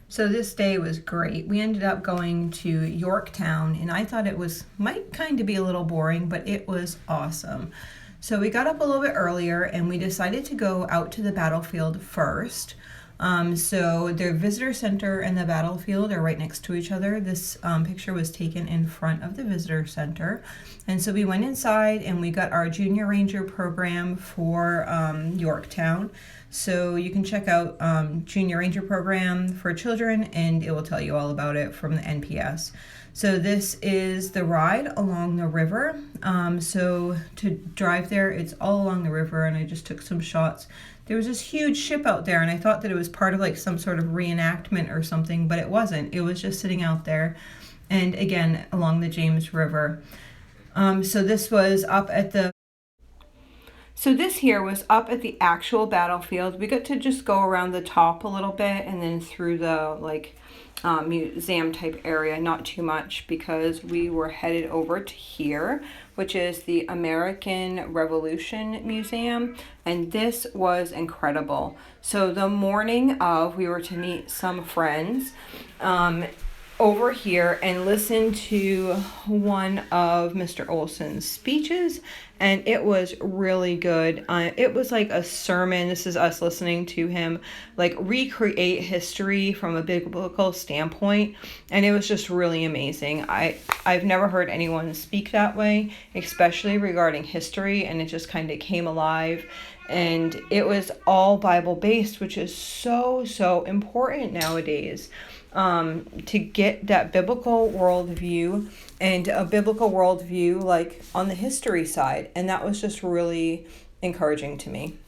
So this day was great. We ended up going to Yorktown, and I thought it might kind of be a little boring, but it was awesome. So we got up a little bit earlier and we decided to go out to the battlefield first. So their visitor center and the battlefield are right next to each other. This picture was taken in front of the visitor center. And so we went inside and we got our Junior Ranger program for Yorktown. So you can check out Junior Ranger program for children, and it will tell you all about it from the NPS. So this is the ride along the river. So to drive there, it's all along the river, and I just took some shots. There was this huge ship out there, and I thought that it was part of like some sort of reenactment or something, but it wasn't. It was just sitting out there, and again, along the James River. So this was up at the So this here was up at the actual battlefield. We got to just go around the top a little bit and then through the museum type area, not too much, because we were headed over to here, which is the American Revolution Museum, and this was incredible. So the morning of, we were to meet some friends over here and listen to one of Mr. Olson's speeches, and it was really good. It was like a sermon. This is us listening to him like recreate history from a biblical standpoint, and it was just really amazing. I've never heard anyone speak that way, especially regarding history, and it just kind of came alive. And it was all Bible based, which is so important nowadays. To get that biblical worldview and a biblical worldview like on the history side. And that was just really encouraging to me.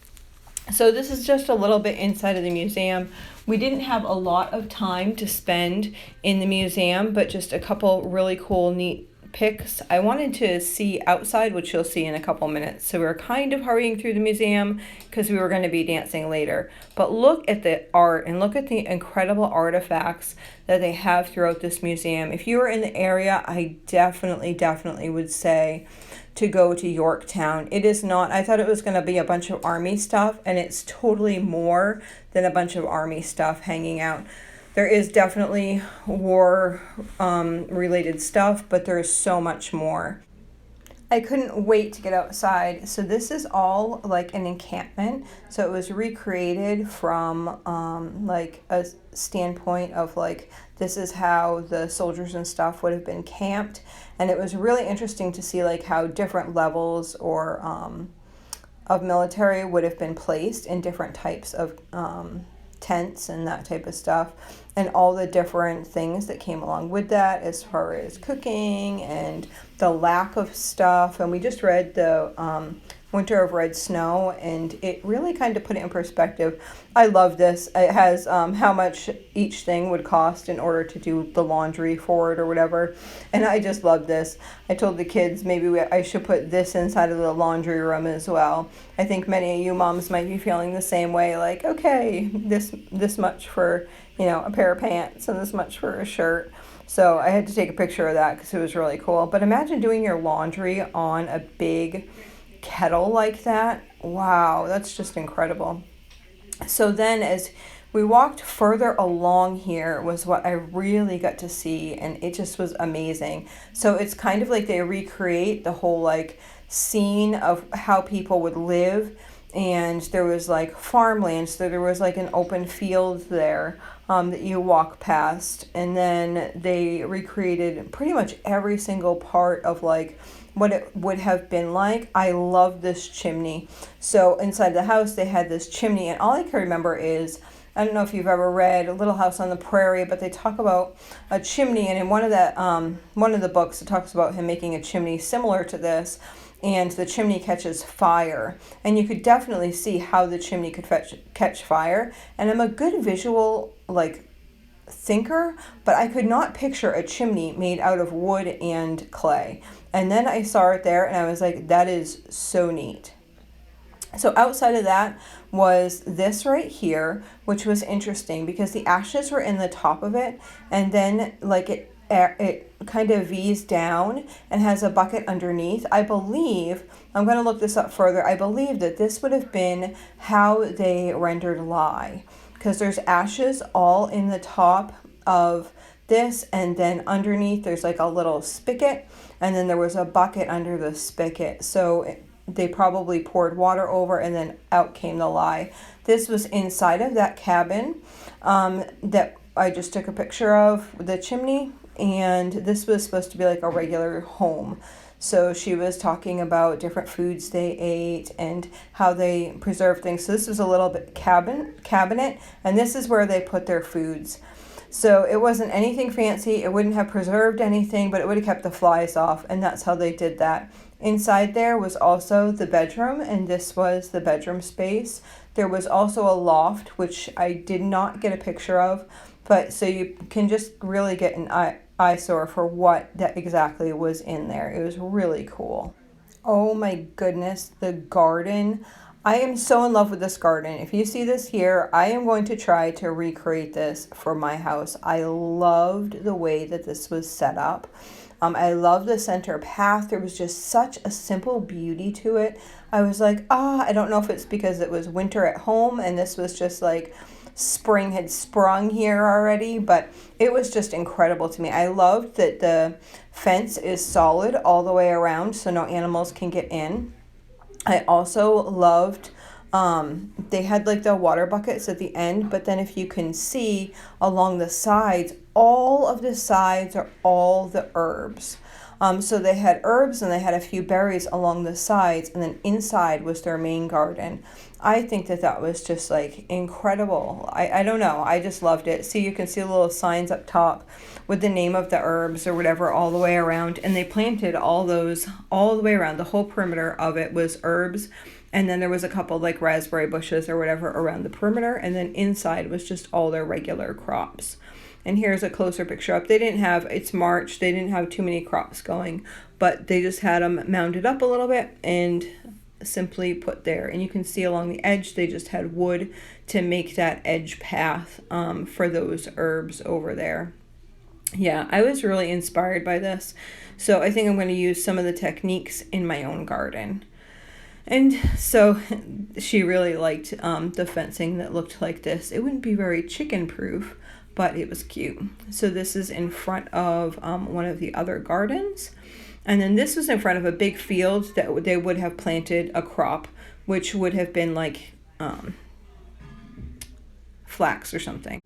So this is just a little bit inside of the museum. We didn't have a lot of time to spend in the museum, but just a couple really cool, neat pics. I wanted to see outside, which you'll see in a couple minutes. So we were kind of hurrying through the museum because we were going to be dancing later. But look at the art and look at the incredible artifacts that they have throughout this museum. If you were in the area, I definitely would say to go to Yorktown. It is not, I thought it was going to be a bunch of army stuff, and it's totally more than a bunch of army stuff hanging out. There is definitely war related stuff, but there is so much more. I couldn't wait to get outside. So this is all like an encampment. So it was recreated from like a standpoint of like this is how the soldiers and stuff would have been camped. And it was really interesting to see like how different levels or of military would have been placed in different types of tents and that type of stuff, and all the different things that came along with that as far as cooking and the lack of stuff. And we just read the Winter of Red Snow, and it really kind of put it in perspective. I love this. It has how much each thing would cost in order to do the laundry for it or whatever, and I just love this. I told the kids maybe I should put this inside of the laundry room as well. I think many of you moms might be feeling the same way, like, okay, this much for, a pair of pants and this much for a shirt. So I had to take a picture of that because it was really cool. But imagine doing your laundry on a big kettle like that. Wow, that's just incredible. So then as we walked further along here was what I really got to see, and it just was amazing. So it's kind of like they recreate the whole like scene of how people would live, and there was like farmland, so there was like an open field there that you walk past, and then they recreated pretty much every single part of like what it would have been like. I love this chimney. So inside the house they had this chimney, and all I can remember is, I don't know if you've ever read Little House on the Prairie, but they talk about a chimney, and in one of the books it talks about him making a chimney similar to this, and the chimney catches fire, and you could definitely see how the chimney could catch fire. And I'm a good visual thinker, but I could not picture a chimney made out of wood and clay. And then I saw it there and I was like, that is so neat. So outside of that was this right here, which was interesting because the ashes were in the top of it, and then it kind of V's down and has a bucket underneath. I believe, I'm going to look this up further, I believe that this would have been how they rendered lye. because there's ashes all in the top of this, and then underneath there's like a little spigot, and then there was a bucket under the spigot. So they probably poured water over, and then out came the lye. This was inside of that cabin that I just took a picture of, the chimney, and this was supposed to be like a regular home. So she was talking about different foods they ate and how they preserve things. So this was a little bit cabinet, and this is where they put their foods. So it wasn't anything fancy. It wouldn't have preserved anything, but it would have kept the flies off, and that's how they did that. Inside there was also the bedroom, and this was the bedroom space. There was also a loft, which I did not get a picture of, but so you can just really get an eyesore for what that exactly was in there. It was really cool. Oh my goodness, the garden. I am so in love with this garden. If you see this here, I am going to try to recreate this for my house. I loved the way that this was set up. I love the center path. There was just such a simple beauty to it. I was like, I don't know if it's because it was winter at home and this was just like spring had sprung here already, but it was just incredible to me. I loved that the fence is solid all the way around so no animals can get in. I also loved they had like the water buckets at the end, but then if you can see along the sides, all of the sides are all the herbs. So they had herbs and they had a few berries along the sides, and then inside was their main garden. I think that that was just like incredible. I don't know. I just loved it. See, you can see little signs up top with the name of the herbs or whatever all the way around. And they planted all those all the way around. The whole perimeter of it was herbs. And then there was a couple like raspberry bushes or whatever around the perimeter. And then inside was just all their regular crops. And here's a closer picture up. They didn't have, it's March, they didn't have too many crops going, but they just had them mounded up a little bit and simply put there. And you can see along the edge, they just had wood to make that edge path for those herbs over there. Yeah, I was really inspired by this. So I think I'm going to use some of the techniques in my own garden. And so she really liked the fencing that looked like this. It wouldn't be very chicken proof, but it was cute. So this is in front of one of the other gardens. And then this was in front of a big field that they would have planted a crop, which would have been like flax or something.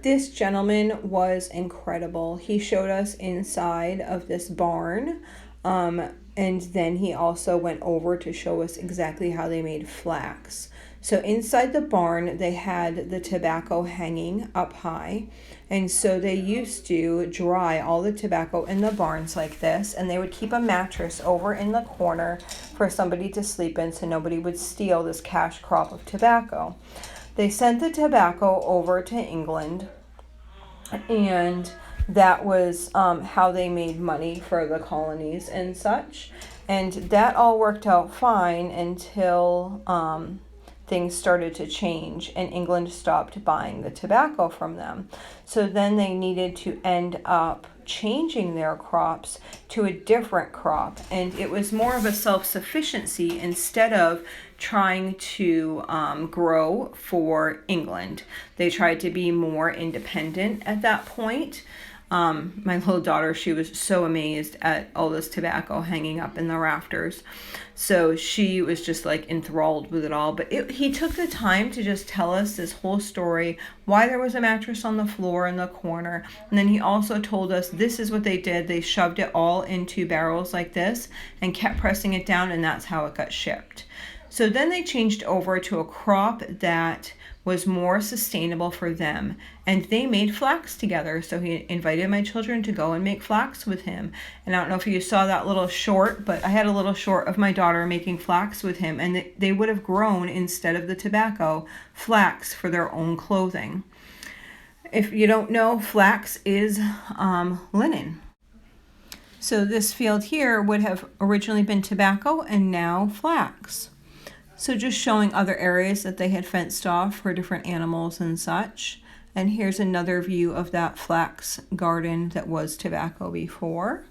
This gentleman was incredible. He showed us inside of this barn. And then he also went over to show us exactly how they made flax. So inside the barn, they had the tobacco hanging up high. And so they used to dry all the tobacco in the barns like this. And they would keep a mattress over in the corner for somebody to sleep in so nobody would steal this cash crop of tobacco. They sent the tobacco over to England, and that was how they made money for the colonies and such. And that all worked out fine until things started to change and England stopped buying the tobacco from them. So then they needed to end up changing their crops to a different crop. And it was more of a self-sufficiency instead of trying to grow for England. They tried to be more independent at that point. My little daughter, she was so amazed at all this tobacco hanging up in the rafters. So she was just like enthralled with it all. But he took the time to just tell us this whole story, why there was a mattress on the floor in the corner. And then he also told us this is what they did. They shoved it all into barrels like this and kept pressing it down, and that's how it got shipped. So then they changed over to a crop that was more sustainable for them, and they made flax together. So he invited my children to go and make flax with him. And I don't know if you saw that little short, but I had a little short of my daughter making flax with him, and they would have grown, instead of the tobacco, flax for their own clothing. If you don't know, flax is linen. So this field here would have originally been tobacco and now flax. So just showing other areas that they had fenced off for different animals and such. And here's another view of that flax garden that was tobacco before.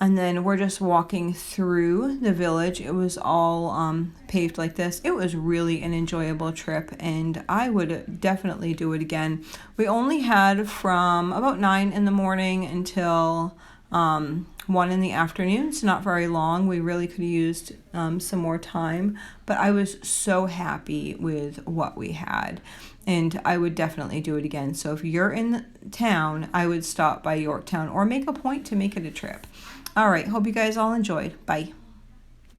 And then we're just walking through the village. It was all paved like this. It was really an enjoyable trip, and I would definitely do it again. We only had from about 9 in the morning until 1 in the afternoon, so not very long. We really could have used some more time, but I was so happy with what we had, and I would definitely do it again. So if you're in town, I would stop by Yorktown or make a point to make it a trip. All right, hope you guys all enjoyed. Bye.